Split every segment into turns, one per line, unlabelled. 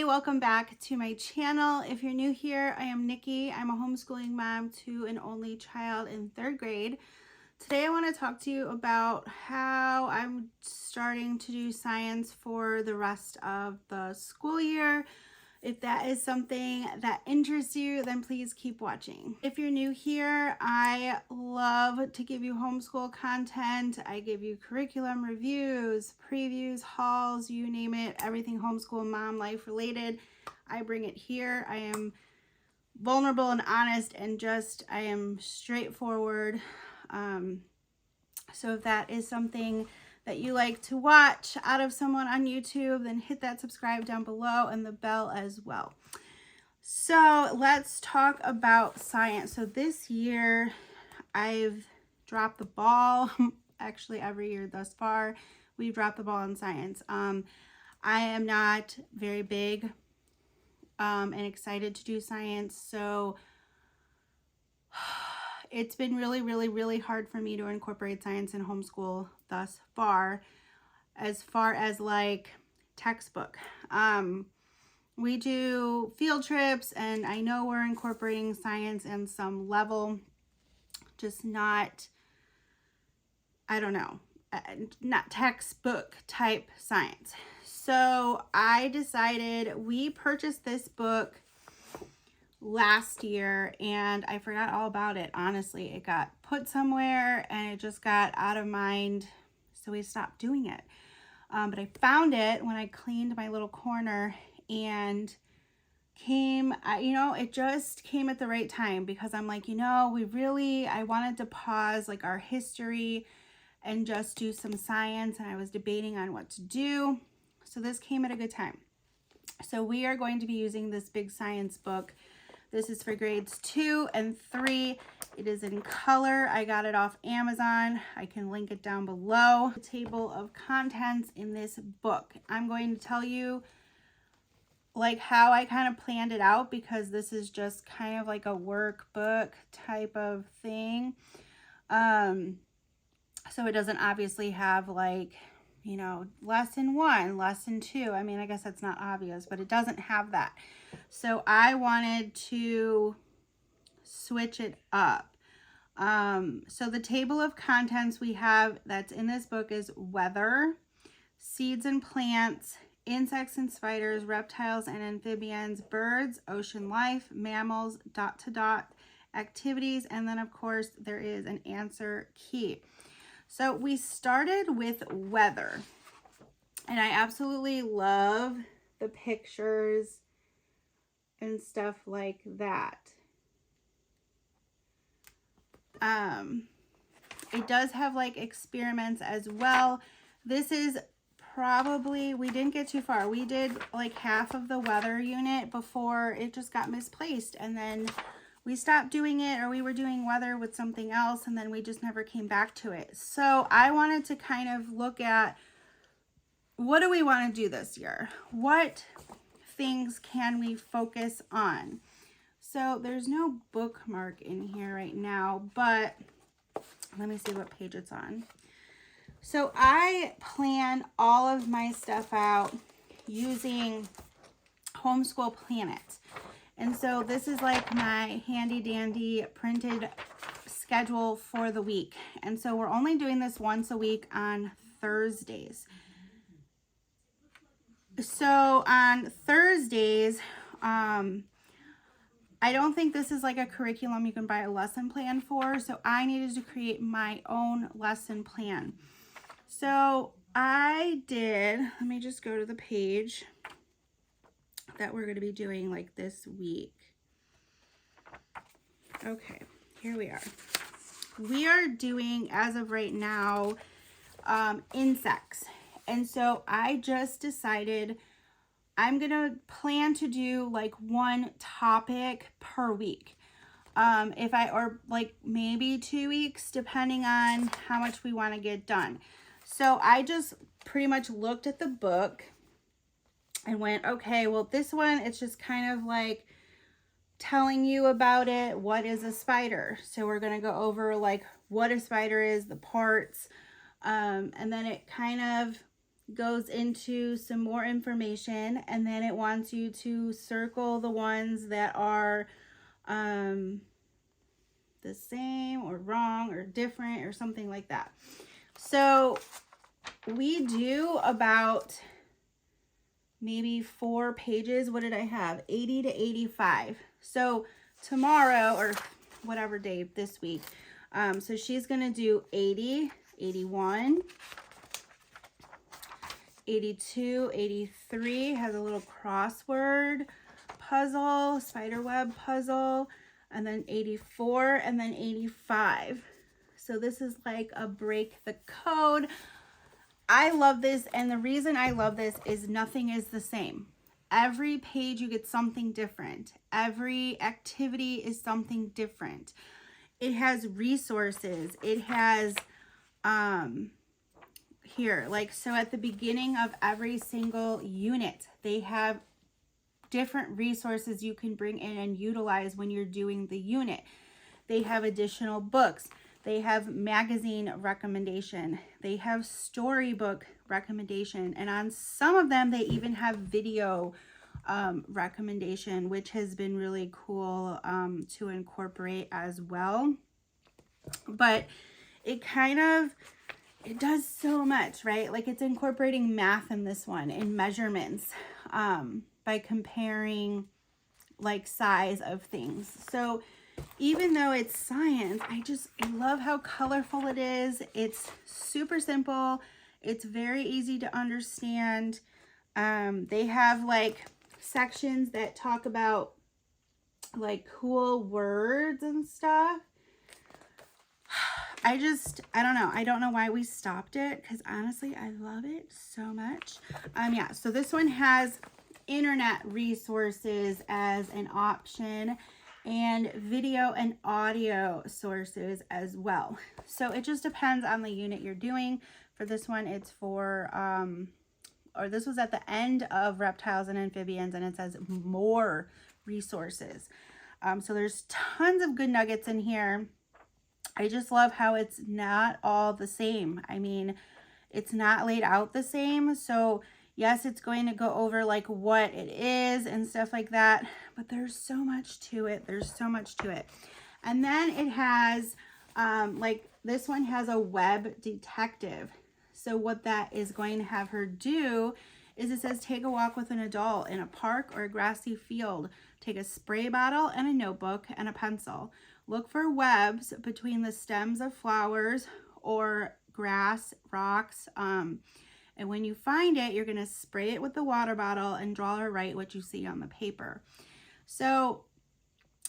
welcome back to my channel. If you're new here, I am Nikki. I'm a homeschooling mom to an only child in 3rd grade. Today I want to talk to you about how I'm starting to do science for the rest of the school year. If that is something that interests you, then please keep watching. If you're new here, I love to give you homeschool content. I give you curriculum reviews, previews, hauls, you name it, everything homeschool mom life related. I bring it here. I am vulnerable and honest and I am straightforward. So if that is something that you like to watch out of someone on YouTube, then hit that subscribe down below and the bell as well. So let's talk about science. So this year I've dropped the ball. Actually, every year thus far, we've dropped the ball on science. I am not very big and excited to do science. So it's been really hard for me to incorporate science in homeschool thus far as like textbook. We do field trips and I know we're incorporating science in some level, just not, I don't know, not textbook type science. So I decided, we purchased this book last year and I forgot all about it. Honestly, it got put somewhere and it just got out of mind, so we stopped doing it. But I found it when I cleaned my little corner and it just came at the right time, because I'm like, I wanted to pause like our history and just do some science, and I was debating on what to do. So this came at a good time. So we are going to be using this big science book. This is for grades 2 and 3. It is in color. I got it off Amazon. I can link it down below. The table of contents in this book. I'm going to tell you like how I kind of planned it out, because this is just kind of like a workbook type of thing. So it doesn't obviously have like, lesson 1, lesson 2. I mean, I guess that's not obvious, but it doesn't have that. So I wanted to switch it up. So the table of contents we have that's in this book is weather, seeds and plants, insects and spiders, reptiles and amphibians, birds, ocean life, mammals, dot to dot, activities, and then of course there is an answer key. So we started with weather, and I absolutely love the pictures and stuff like that. It does have like experiments as well. This is probably, we didn't get too far. We did like half of the weather unit before it just got misplaced, and then we stopped doing it, or we were doing weather with something else, and then we just never came back to it. So I wanted to kind of look at, what do we want to do this year? What things can we focus on? So there's no bookmark in here right now, but let me see what page it's on. So I plan all of my stuff out using Homeschool Planet. And so this is like my handy dandy printed schedule for the week. And so we're only doing this once a week on Thursdays. So on Thursdays, I don't think this is like a curriculum you can buy a lesson plan for. So I needed to create my own lesson plan. So I did, let me just go to the page that we're going to be doing like this week. Okay, here we are. We are doing, as of right now, insects. And so I just decided I'm going to plan to do like one topic per week. Or like maybe 2 weeks, depending on how much we want to get done. So I just pretty much looked at the book and went, okay, well, this one, it's just kind of like telling you about it. What is a spider? So we're going to go over like what a spider is, the parts, and then it kind of goes into some more information, and then it wants you to circle the ones that are the same or wrong or different or something like that. So we do about maybe 4 pages. What did I have? 80 to 85. So tomorrow, or whatever day this week, so she's going to do 80, 81, 82, 83, has a little crossword puzzle, spiderweb puzzle, and then 84, and then 85. So this is like a break the code. I love this, and the reason I love this is nothing is the same. Every page you get something different. Every activity is something different. It has resources. It has here, like, so at the beginning of every single unit, they have different resources you can bring in and utilize when you're doing the unit. They have additional books. They have magazine recommendation. They have storybook recommendation. And on some of them, they even have video recommendation, which has been really cool to incorporate as well. But it does so much, right? Like, it's incorporating math in this one, and measurements by comparing like size of things. So even though it's science, I love how colorful it is. It's super simple. It's very easy to understand. They have like sections that talk about like cool words and stuff. I don't know. I don't know why we stopped it, because honestly, I love it so much. Yeah, so this one has internet resources as an option, and video and audio sources as well. So it just depends on the unit you're doing. For this one, it's for, or this was at the end of reptiles and amphibians, and it says more resources. So there's tons of good nuggets in here. I just love how it's not all the same. I mean, it's not laid out the same. So yes, it's going to go over like what it is and stuff like that, but there's so much to it. There's so much to it. And then it has, like this one has a web detective. So what that is going to have her do is, it says, take a walk with an adult in a park or a grassy field. Take a spray bottle and a notebook and a pencil. Look for webs between the stems of flowers or grass, rocks, and when you find it, you're going to spray it with the water bottle and draw or write what you see on the paper. So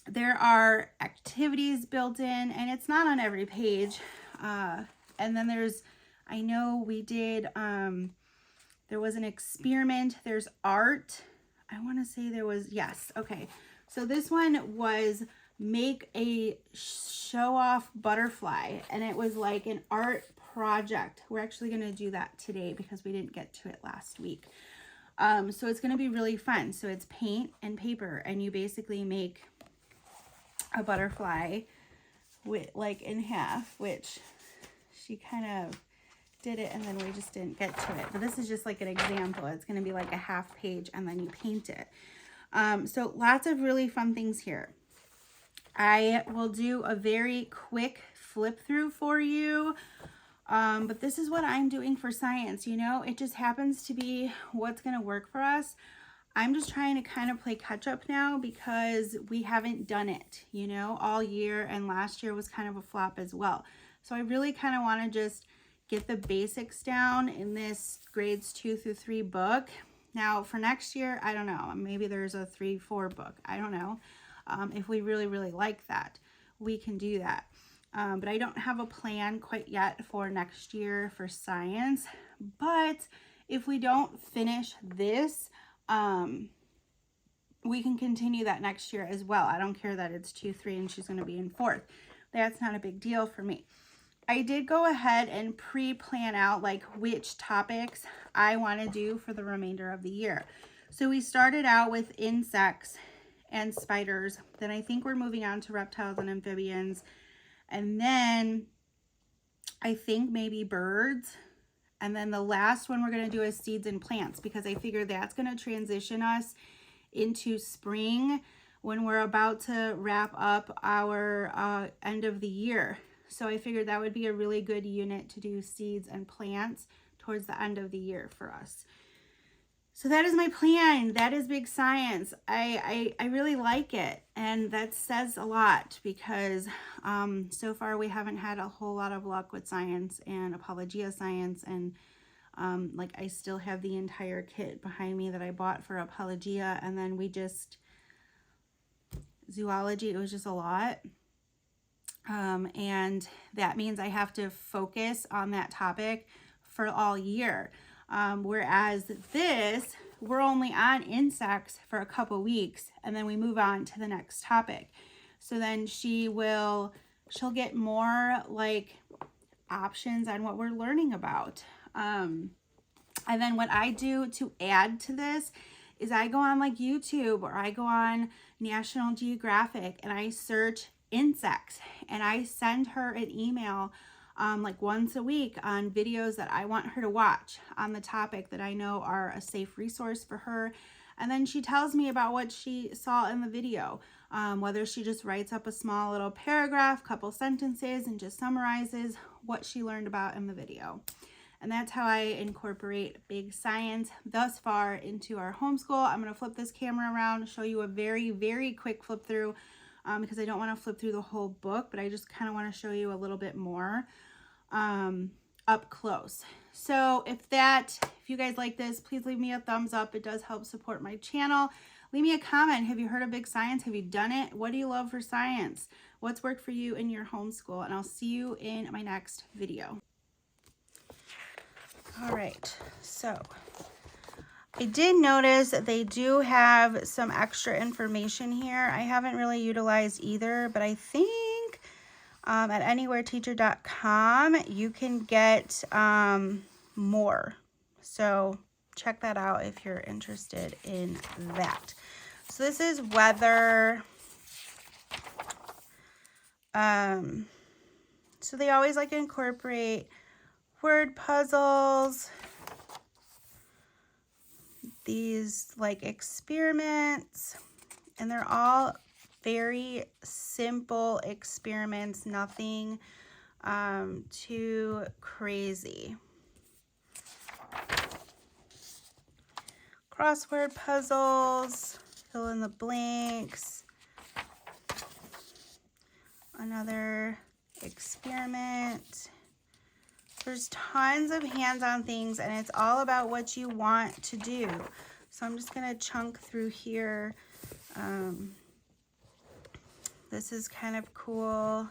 there are activities built in, and it's not on every page. And then there's, I know we did, there was an experiment. There's art. I want to say there was, yes. Okay. So this one was make a show-off butterfly, and it was like an art project. We're actually going to do that today because we didn't get to it last week. So it's going to be really fun. So it's paint and paper, and you basically make a butterfly with like in half, which she kind of did it, and then we just didn't get to it. But this is just like an example. It's going to be like a half page, and then you paint it. So lots of really fun things here. I will do a very quick flip through for you. But this is what I'm doing for science, you know, it just happens to be what's going to work for us. I'm just trying to kind of play catch up now because we haven't done it, you know, all year, and last year was kind of a flop as well. So I really kind of want to just get the basics down in this grades 2 through 3 book. Now for next year, I don't know, maybe there's a 3-4 book. I don't know. If we really, really like that, we can do that. But I don't have a plan quite yet for next year for science. But if we don't finish this, we can continue that next year as well. I don't care that it's 2, 3, and she's going to be in 4th. That's not a big deal for me. I did go ahead and pre-plan out like which topics I want to do for the remainder of the year. So we started out with insects and spiders. Then I think we're moving on to reptiles and amphibians. And then I think maybe birds. And then the last one we're going to do is seeds and plants, because I figured that's going to transition us into spring when we're about to wrap up our end of the year. So I figured that would be a really good unit to do seeds and plants towards the end of the year for us. So that is my plan. That is big science. I really like it. And that says a lot, because so far we haven't had a whole lot of luck with science and Apologia science. And like I still have the entire kit behind me that I bought for Apologia. And then we just, zoology, it was just a lot. And that means I have to focus on that topic for all year. Whereas this, we're only on insects for a couple weeks, and then we move on to the next topic. So then she'll get more like options on what we're learning about. And then what I do to add to this is I go on like YouTube, or I go on National Geographic, and I search insects, and I send her an email like once a week on videos that I want her to watch on the topic that I know are a safe resource for her. And then she tells me about what she saw in the video, whether she just writes up a small little paragraph, couple sentences, and just summarizes what she learned about in the video. And that's how I incorporate big science thus far into our homeschool. I'm going to flip this camera around, show you a very, very quick flip through, because I don't want to flip through the whole book, but I just kind of want to show you a little bit more up close. So if you guys like this, please leave me a thumbs up. It does help support my channel. Leave me a comment. Have you heard of big science? Have you done it? What do you love for science? What's worked for you in your homeschool? And I'll see you in my next video. All right, so I did notice that they do have some extra information here. I haven't really utilized either, but I think at anywhereteacher.com you can get more. So check that out if you're interested in that. So this is weather. So they always like to incorporate word puzzles, these like experiments, and they're all very simple experiments, nothing too crazy. Crossword puzzles, fill in the blanks, another experiment. There's tons of hands-on things, and it's all about what you want to do. So I'm just going to chunk through here. This is kind of cool.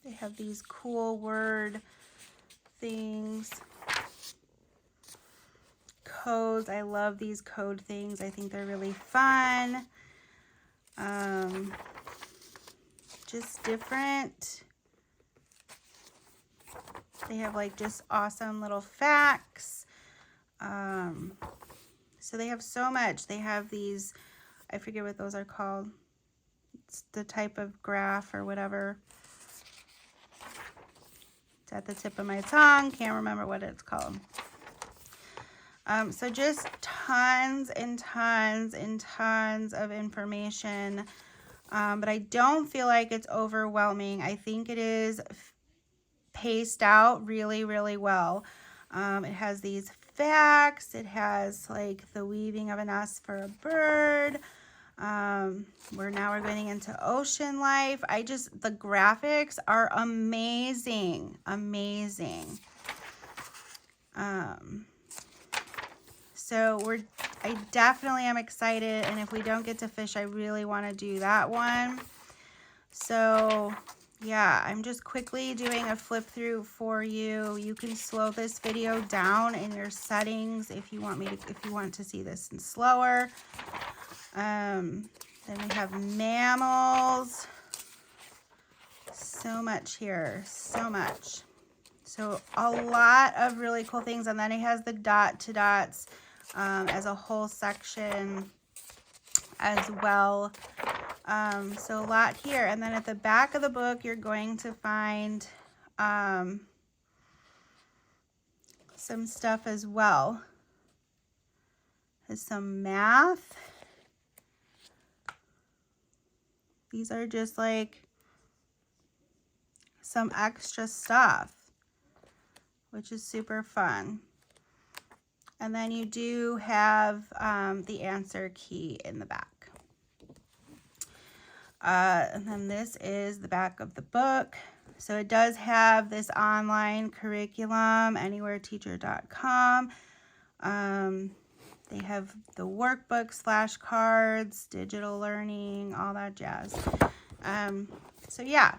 They have these cool word things. Codes. I love these code things. I think they're really fun. Just different. They have like just awesome little facts. So they have so much. They have these, I forget what those are called. It's the type of graph or whatever. It's at the tip of my tongue. Can't remember what it's called. So just tons and tons and tons of information, but I don't feel like it's overwhelming. I think it is paced out really, really well. It has these facts. It has like the weaving of a nest for a bird. We're going into ocean life. The graphics are amazing, amazing. So I definitely am excited, and if we don't get to fish, I really want to do that one. So yeah, I'm just quickly doing a flip through for you. You can slow this video down in your settings if you want to see this in slower. Then we have mammals. So much here, so much. So a lot of really cool things, and then it has the dot to dots as a whole section. as well. So a lot here. And then at the back of the book, you're going to find some stuff as well. There's some math. These are just like some extra stuff, which is super fun. And then you do have the answer key in the back. And then this is the back of the book. So it does have this online curriculum, anywhereteacher.com. They have the workbooks, flashcards, digital learning, all that jazz. So yeah,